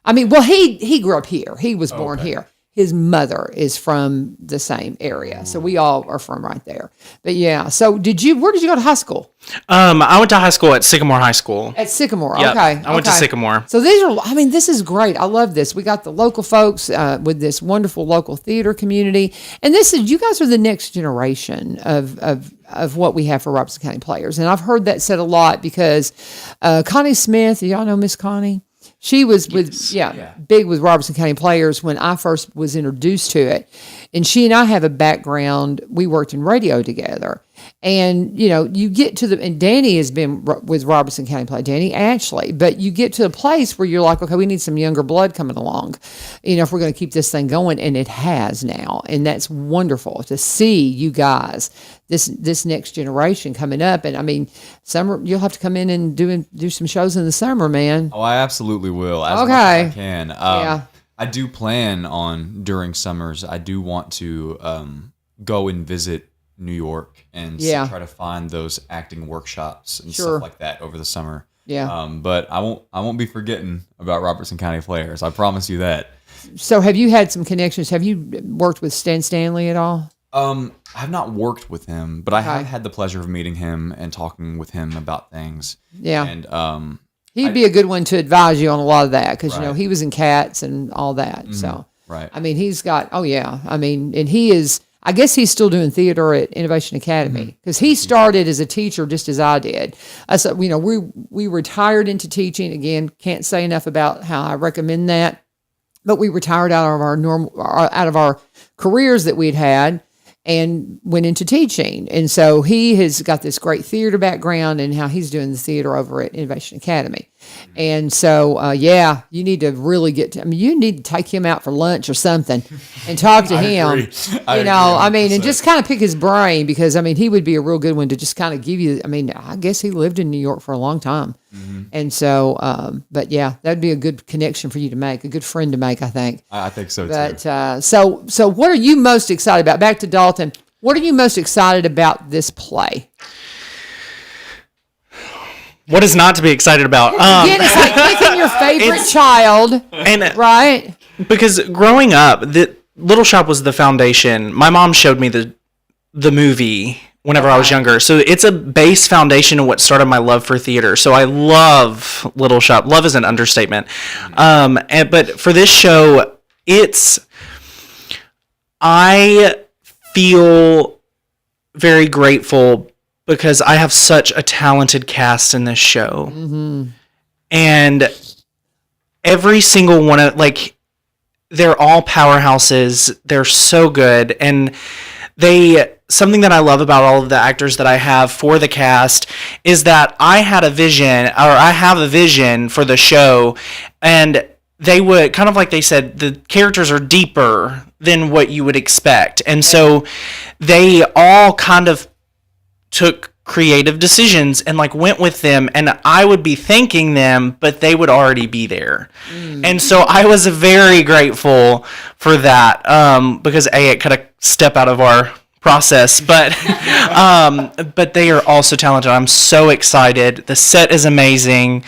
I mean, well, he grew up here. He was born here. His mother is from the same area. So we all are from right there. But yeah, so where did you go to high school? I went to high school at Sycamore High School. At Sycamore, yep, okay. I went to Sycamore. So this is great. I love this. We got the local folks with this wonderful local theater community. And you guys are the next generation of what we have for Robertson County players. And I've heard that said a lot because Connie Smith, y'all know Miss Connie? She was big with Robertson County Players when I first was introduced to it. And she and I have a background. We worked in radio together. And, you get to and Danny has been with Robertson County Play, Danny Ashley, but you get to a place where you're like, okay, we need some younger blood coming along, if we're going to keep this thing going. And it has now. And that's wonderful to see you guys, this next generation coming up. And I mean, summer, you'll have to come in and do some shows in the summer, man. Oh, I absolutely will. As much as I can. I do plan on, during summers, I do want to go and visit New York and try to find those acting workshops and stuff like that over the summer. Yeah. But I won't be forgetting about Robertson County Players. I promise you that. So have you had some connections? Have you worked with Stan Stanley at all? I have not worked with him, but I have had the pleasure of meeting him and talking with him about things. Yeah. And he'd be a good one to advise you on a lot of that because, he was in Cats and all that. Mm-hmm. So, I mean, he's got, and he is, I guess he's still doing theater at Innovation Academy because he started as a teacher just as I did. So, we retired into teaching. Again, can't say enough about how I recommend that. But we retired out of our careers that we'd had and went into teaching. And so he has got this great theater background and how he's doing the theater over at Innovation Academy. And so, you need to really you need to take him out for lunch or something and talk to him. Agree. And just kind of pick his brain because, he would be a real good one to just kind of give you, I guess he lived in New York for a long time. Mm-hmm. And so, that'd be a good connection for you to make, a good friend to make, I think. I think so, too. So what are you most excited about? Back to Dalton. What are you most excited about this play? What is not to be excited about? Again, it's like picking your favorite child, right? Because growing up, the Little Shop was the foundation. My mom showed me the movie whenever I was younger, so it's a base foundation of what started my love for theater. So I love Little Shop. Love is an understatement. But for this show, I feel very grateful because I have such a talented cast in this show. Mm-hmm. And every single one of, they're all powerhouses. They're so good. And something that I love about all of the actors that I have for the cast is that I have a vision for the show. And they would, kind of like they said, the characters are deeper than what you would expect. And so they all kind of took creative decisions and went with them, and I would be thanking them, but they would already be there. And so I was very grateful for that, because it kind of step out of our process, but they are also talented. I'm so excited. The set is amazing.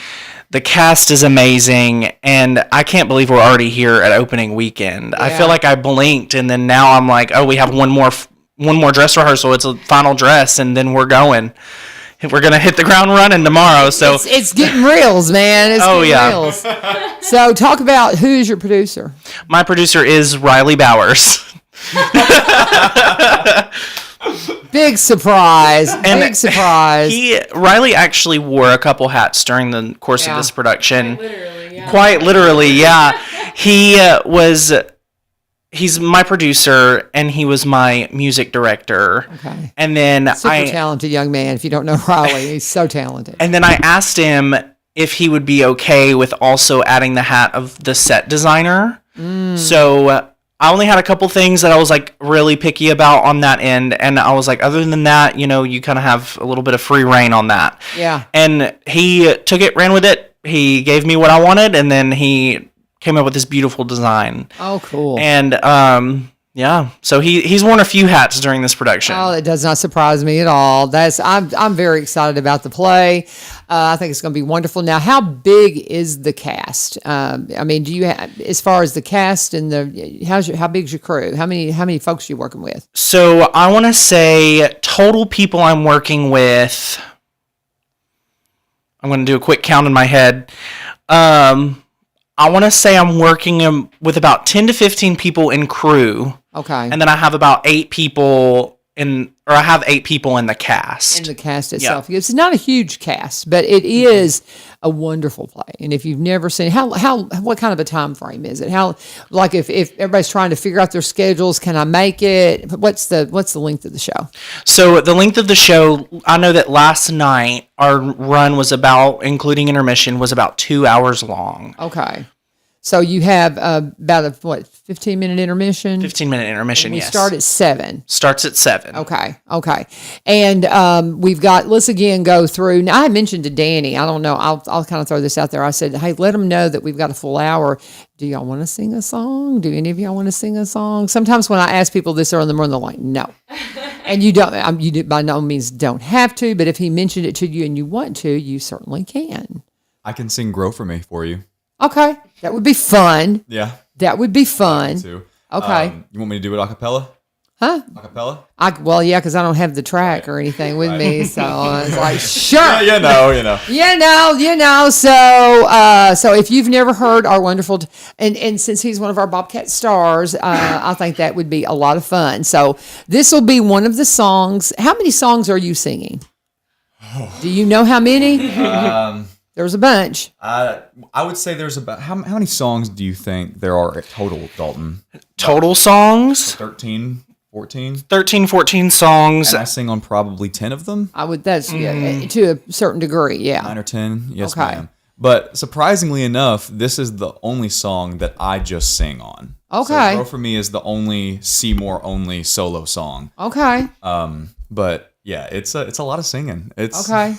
The cast is amazing, and I can't believe we're already here at opening weekend. Yeah. I feel like I blinked, and then now I'm like, oh, we have one more dress rehearsal. It's a final dress, and then we're going. We're gonna hit the ground running tomorrow. So it's getting reels, man. Reels. So talk about who's your producer. My producer is Riley Bowers. Big surprise. Riley actually wore a couple hats during the course of this production. Quite literally, yeah. He's my producer, and he was my music director. Okay. And then super talented young man. If you don't know Riley, he's so talented. And then I asked him if he would be okay with also adding the hat of the set designer. So I only had a couple things that I was really picky about on that end. And I was like, other than that, you kind of have a little bit of free reign on that. Yeah. And he took it, ran with it. He gave me what I wanted, and then he came up with this beautiful design. Oh, cool. And so he's worn a few hats during this production. Oh, it does not surprise me at all. I'm very excited about the play. I think it's going to be wonderful. Now, how big is the cast? Do you have, as far as the cast and how big's your crew? How many folks are you working with? So I want to say total people I'm working with. I'm going to do a quick count in my head. I want to say I'm working with about 10 to 15 people in crew. Okay. And then I have about 8 people I have 8 people in the cast. In the cast itself. It's not a huge cast, but it is a wonderful play. And if you've never seen what kind of a time frame is it? How, like if everybody's trying to figure out their schedules, can I make it? What's the length of the show? So the length of the show, I know that last night our run was including intermission, was about 2 hours long. Okay. So you have about a 15-minute intermission? 15-minute intermission, we yes. start at 7. Starts at 7. Okay. And we've got, let's again go through. Now, I mentioned to Danny, I don't know, I'll kind of throw this out there. I said, hey, let them know that we've got a full hour. Do y'all want to sing a song? Do any of y'all want to sing a song? Sometimes when I ask people this early in the morning, they're like, no. And you don't, you by no means don't have to, but if he mentioned it to you and you want to, you certainly can. I can sing Grow For Me for you. Okay. That would be fun. Yeah. That would be fun. Too. Okay. You want me to do it a cappella? Huh? A cappella? Well, yeah, because I don't have the track or anything with me, so I was like, sure. Yeah, you know. So if you've never heard our wonderful, and since he's one of our Bobcat stars, I think that would be a lot of fun. So this will be one of the songs. How many songs are you singing? Do you know how many? There's a bunch. I would say there's about how many songs do you think there are total, Dalton? Total songs? 13, 14? 13, 14 songs. And I sing on probably 10 of them? That's to a certain degree, yeah. 9 or 10, yes, Okay. ma'am. But surprisingly enough, this is the only song that I just sing on. Okay. So Grow For Me is the only Seymour only solo song. Okay. But yeah, it's a lot of singing. It's Okay.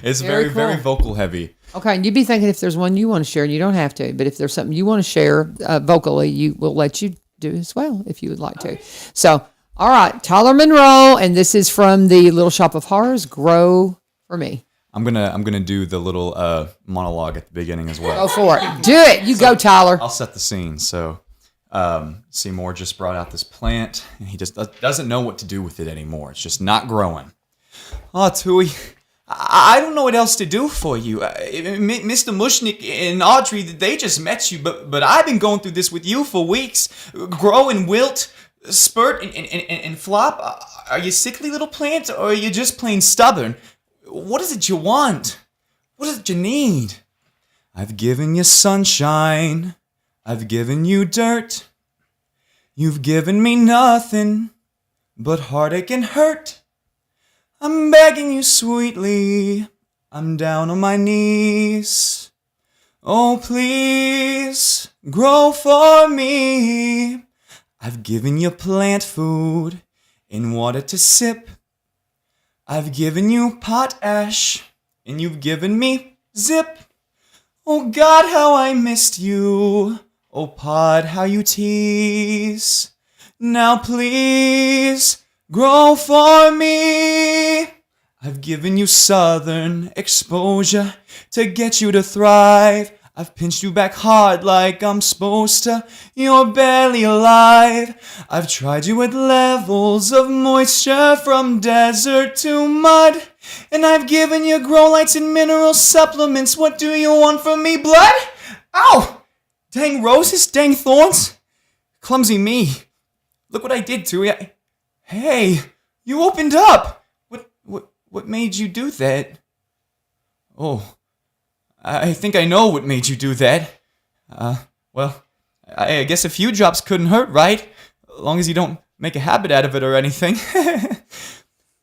it's Very very cool. vocal heavy. Okay, and you'd be thinking if there's one you want to share, and you don't have to, but if there's something you want to share vocally, we'll let you do as well if you would like to. So, all right, Tyler Monroe, and this is from the Little Shop of Horrors, Grow For Me. I'm gonna do the little monologue at the beginning as well. Go for it. Do it. You go, Tyler. I'll set the scene. So Seymour just brought out this plant, and he just doesn't know what to do with it anymore. It's just not growing. Oh, Tui, I don't know what else to do for you. Mr. Mushnick and Audrey, they just met you, but I've been going through this with you for weeks. Grow and wilt, spurt and flop. Are you sickly little plant, or are you just plain stubborn? What is it you want? What is it you need? I've given you sunshine. I've given you dirt. You've given me nothing but heartache and hurt. I'm begging you sweetly. I'm down on my knees. Oh, please grow for me. I've given you plant food and water to sip. I've given you potash, and you've given me zip. Oh God, how I missed you. Oh Pod, how you tease. Now please grow for me. I've given you southern exposure to get you to thrive. I've pinched you back hard like I'm supposed to. You're barely alive. I've tried you at levels of moisture from desert to mud. And I've given you grow lights and mineral supplements. What do you want from me, blood? Ow! Dang roses, dang thorns. Clumsy me. Look what I did to you. Hey, you opened up. What made you do that? Oh, I think I know what made you do that. Well, I guess a few drops couldn't hurt, right? As long as you don't make a habit out of it or anything.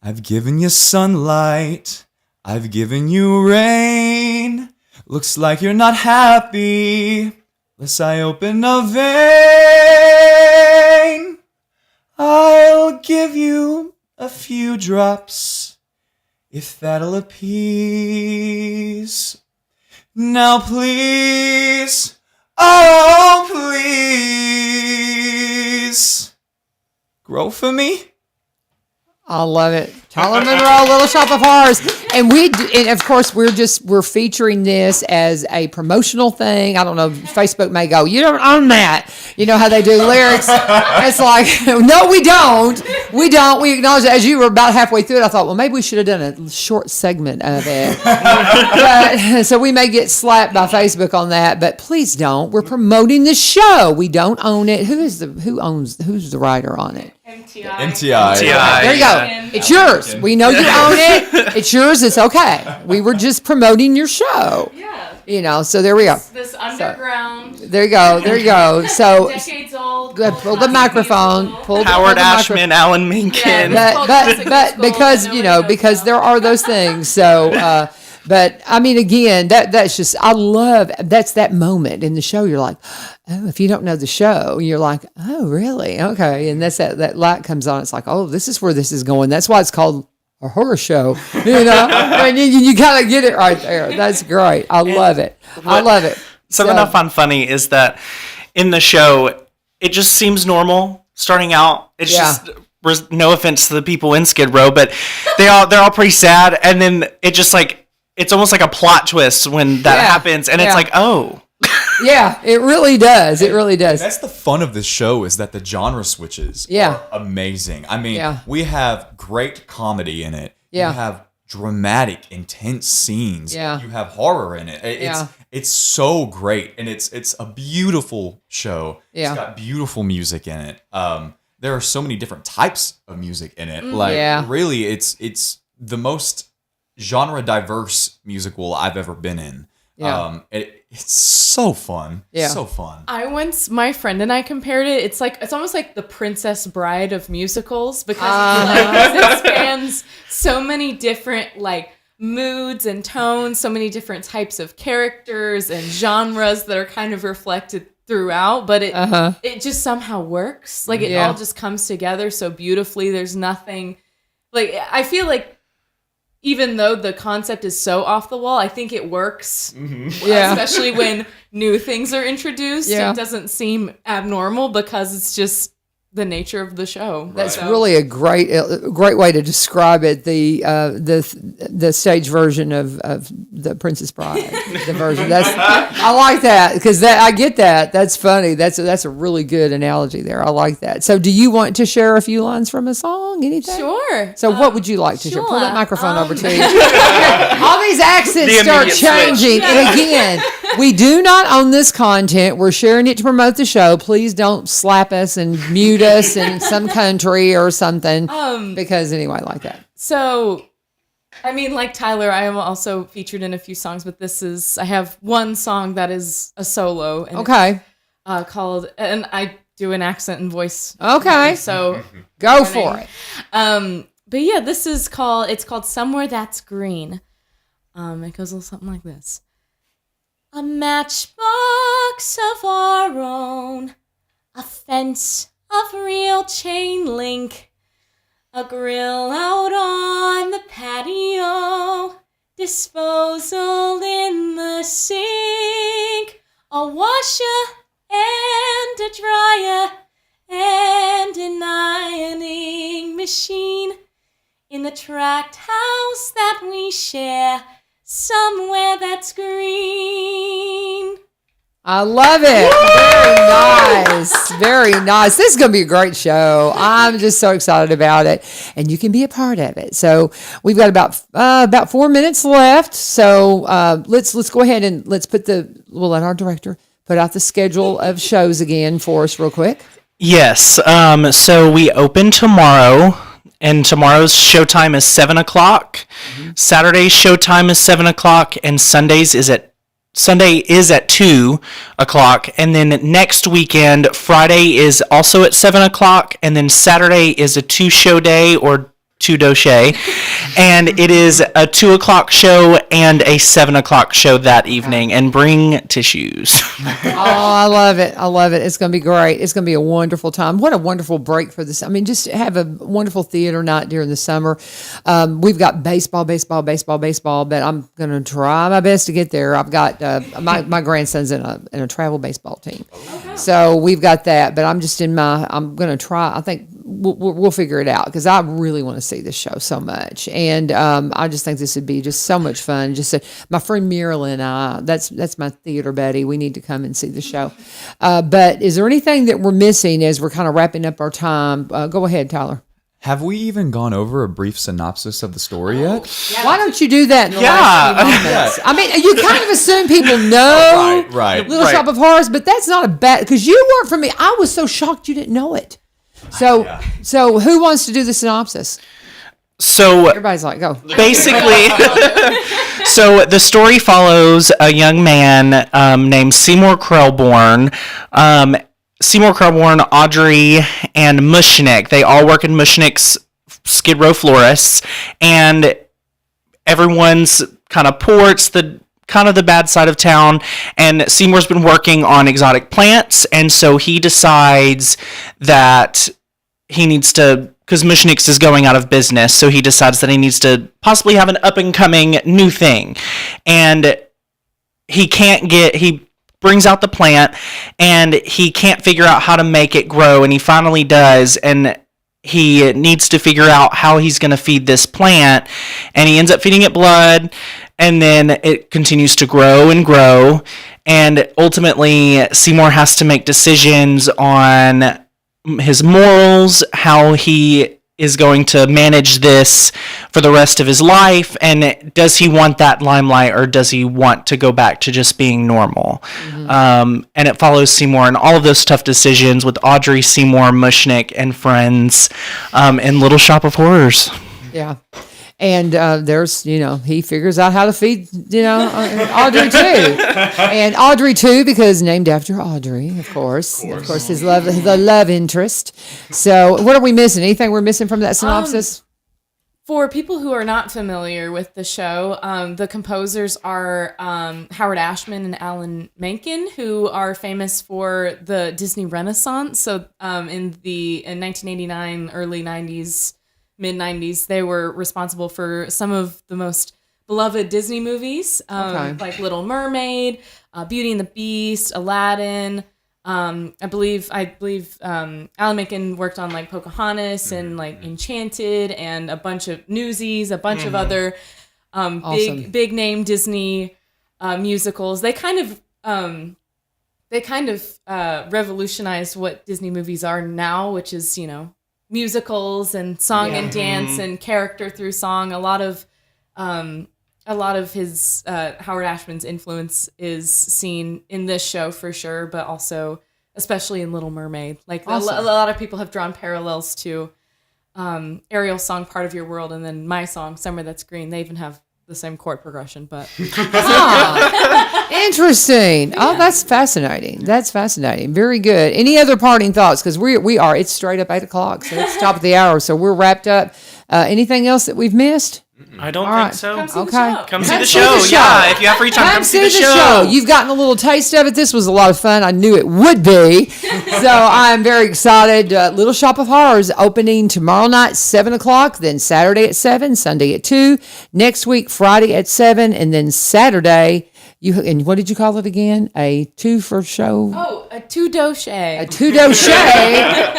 I've given you sunlight. I've given you rain. Looks like you're not happy. Unless I open a vein. I'll give you a few drops, if that'll appease. Now please, oh please, grow for me. I love it. Tyler Monroe, Little Shop of Horrors. And of course, we're featuring this as a promotional thing. I don't know, Facebook may go, you don't own that. You know how they do lyrics. It's like, no, we don't. We acknowledge that. As you were about halfway through it, I thought, well, maybe we should have done a short segment of it. But, so we may get slapped by Facebook on that, but please don't. We're promoting the show. We don't own it. Who's the writer on it? MTI. There you go. It's yours. We know you own it. It's yours. It's okay. We were just promoting your show. Yeah. So there we go. This underground. There you go. So Decades old. pull the microphone. Pull Howard the Ashman, Alan Menken. but because there are those things. So, but I mean, again, that's just that's that moment in the show. You're like, oh, if you don't know the show, you're like, oh, really? Okay, and that's that light comes on. It's like, oh, this is where this is going. That's why it's called a horror show. And you kind of get it right there. That's great. I love it. Something I find funny is that in the show, it just seems normal starting out. It's just, no offense to the people in Skid Row, but they're all pretty sad, and then it just like it's almost like a plot twist when that happens, and it's like, oh. Yeah, it really does. It really does. That's the fun of this show, is that the genre switches are amazing. I mean, we have great comedy in it. Yeah. You have dramatic, intense scenes. Yeah. You have horror in it. It's so great, and it's a beautiful show. Yeah. It's got beautiful music in it. There are so many different types of music in it. Really, it's the most genre diverse musical I've ever been in. Yeah. It's so fun. Yeah. So fun. My friend and I compared it. It's almost like the Princess Bride of musicals, because it spans so many different moods and tones, so many different types of characters and genres that are kind of reflected throughout, but it just somehow works. It all just comes together so beautifully. There's nothing I feel like, even though the concept is so off the wall, I think it works. Mm-hmm. Yeah. Especially when new things are introduced. Yeah. It doesn't seem abnormal because it's just the nature of the show. Right. That's really a great way to describe it. The stage version of the Princess Bride, the version. I like that, because I get that. That's funny. That's a really good analogy there. I like that. So, do you want to share a few lines from a song? Anything? Sure. So, what would you like to share? Pull that microphone over to you. All these accents start changing, and again, we do not own this content. We're sharing it to promote the show. Please don't slap us and mute us in some country or something, because anyway, like that. So, I mean, like Tyler, I am also featured in a few songs, but I have one song that is a solo. And it's, called, and I do an accent and voice. Okay. So go for it. But yeah, it's called Somewhere That's Green. It goes a little something like this. A matchbox of our own, a fence of real chain link, a grill out on the patio, disposal in the sink, a washer and a dryer and an ironing machine in the tract house that we share, somewhere that's green. I love it. Very nice. Very nice. This is going to be a great show. I'm just so excited about it, and you can be a part of it. So we've got about 4 minutes left. So let's go ahead and we'll let our director put out the schedule of shows again for us real quick. Yes. So we open tomorrow. And tomorrow's showtime is 7 o'clock. Mm-hmm. Saturday's showtime is 7 o'clock, and Sunday is at 2 o'clock. And then next weekend, Friday is also at 7 o'clock, and then Saturday is a 2-show day, or 2 doche, and it is a 2 o'clock show and a 7 o'clock show that evening. And bring tissues. I love it. I love it. It's going to be great. It's going to be a wonderful time. What a wonderful break for this. I mean, just have a wonderful theater night during the summer. We've got baseball, but I'm going to try my best to get there. I've got my grandson's in a travel baseball team, so we've got that. But I'm just I'm going to try. I think we'll figure it out, because I really want to see this show so much, and I just think this would be just so much fun. My friend Marilyn, that's my theater buddy. We need to come and see the show. But is there anything that we're missing as we're kind of wrapping up our time? Go ahead, Tyler. Have we even gone over a brief synopsis of the story yet? Yeah. Why don't you do that in the last few moments? Yeah. I mean, you kind of assume people know right. Little Shop of Horrors, but that's not a bad, because you weren't from me. I was so shocked you didn't know it. So who wants to do the synopsis? So Everybody's like, go. basically, so the story follows a young man named Seymour Krelborn. Seymour Krelborn, Audrey, and Mushnick. They all work in Mushnick's Skid Row Florists, and everyone's kind of poor. It's the bad side of town, and Seymour's been working on exotic plants, and so he decides that he needs to, because Mushnick's is going out of business, so he decides that he needs to possibly have an up-and-coming new thing. And he brings out the plant, and he can't figure out how to make it grow, and he finally does, and he needs to figure out how he's going to feed this plant, and he ends up feeding it blood, and then it continues to grow and grow, and ultimately Seymour has to make decisions on his morals, how he is going to manage this for the rest of his life, and does he want that limelight, or does he want to go back to just being normal? And it follows Seymour and all of those tough decisions with Audrey, Seymour, Mushnick, and friends in Little Shop of Horrors. Yeah. And there's, he figures out how to feed, Audrey too. And Audrey too, because named after Audrey, of course, his the love interest. So what are we missing? Anything we're missing from that synopsis? For people who are not familiar with the show, the composers are Howard Ashman and Alan Menken, who are famous for the Disney Renaissance. So in 1989, early 90s, mid-90s, they were responsible for some of the most beloved Disney movies, like Little Mermaid, Beauty and the Beast, Aladdin. I believe Alan Menken worked on like Pocahontas and like Enchanted and a bunch of Newsies, a bunch of other big name Disney musicals. They kind of revolutionized what Disney movies are now, which is musicals and song and dance and character through song. A lot of his Howard Ashman's influence is seen in this show for sure, but also especially in Little Mermaid. Like a lot of people have drawn parallels to Ariel's song "Part of Your World" and then my song "Summer That's Green." They even have the same chord progression, but interesting. Oh, that's fascinating. Very good. Any other parting thoughts? Because it's straight up 8:00, so it's top of the hour, so we're wrapped up. Anything else that we've missed? I don't think so. Come see the show. Yeah, if you have free time, come see the show. You've gotten a little taste of it. This was a lot of fun. I knew it would be. So I'm very excited. Little Shop of Horrors opening tomorrow night, 7:00, then Saturday at 7, Sunday at 2, next week, Friday at 7, and then Saturday. And what did you call it again? A two for show? Oh, a two-doche. A two-doche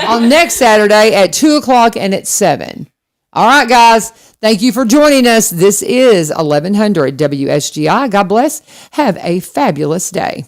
on next Saturday at 2:00 and at 7. All right, guys. Thank you for joining us. This is 1100 WSGI. God bless. Have a fabulous day.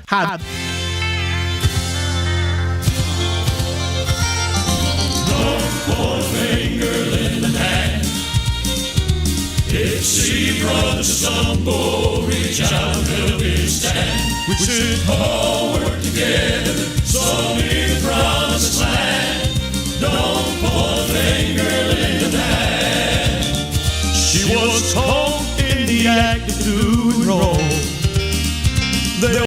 Hot. If she brother stumble, reach out, help his stand. We should all work together, so near the promised land. Don't point a finger in the hand. She was caught in the act of doing wrong.